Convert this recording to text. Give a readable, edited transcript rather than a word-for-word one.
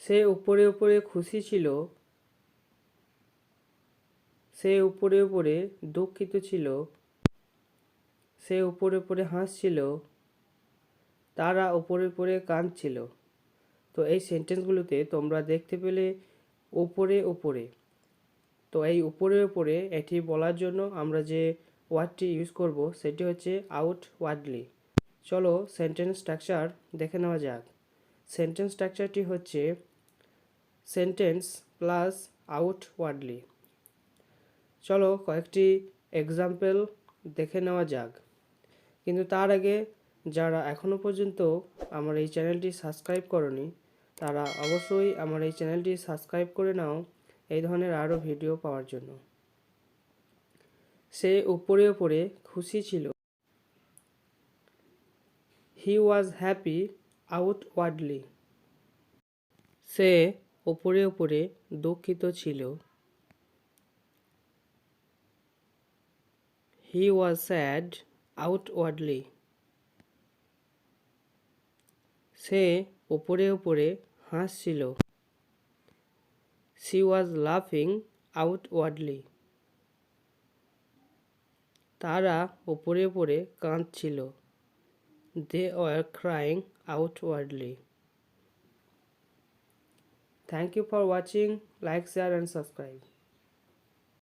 সে উপরে উপরে খুশি ছিল, সে উপরে উপরে দুঃখিত ছিল, সে উপরে উপরে হাসছিল, তারা উপরে উপরে কাঁদছিল। তো এই সেন্টেন্সগুলোতে তোমরা দেখতে পেলে উপরে উপরে। তো এই উপরে উপরে এটি বলার জন্য আমরা যে ওয়ার্ডটি ইউজ করব সেটি হচ্ছে আউটওয়ার্ডলি। চলো সেন্টেন্স স্ট্রাকচার দেখে নেওয়া যাক। সেন্টেন্স স্ট্রাকচারটি হচ্ছে সেন্টেন্স প্লাস আউটওয়ার্ডলি। চলো কয়েকটি এক্সাম্পল দেখে নেওয়া যাক। কিন্তু তার আগে যারা এখনও পর্যন্ত আমার এই চ্যানেলটি সাবস্ক্রাইব করনি তারা অবশ্যই আমার এই চ্যানেলটি সাবস্ক্রাইব করে নাও এই ধরনের আরও ভিডিও পাওয়ার জন্য। সে উপরে উপরে খুশি ছিল। হি ওয়াজ হ্যাপি আউটওয়ার্ডলি। সে উপরে উপরে দুঃখিত ছিল। হি ওয়াজ স্যাড আউটওয়ার্ডলি। সে উপরে উপরে হাসছিল। She was laughing outwardly. তারা উপরে উপরে কাঁদছিল। They were crying outwardly. Thank you for watching. Like, share and subscribe.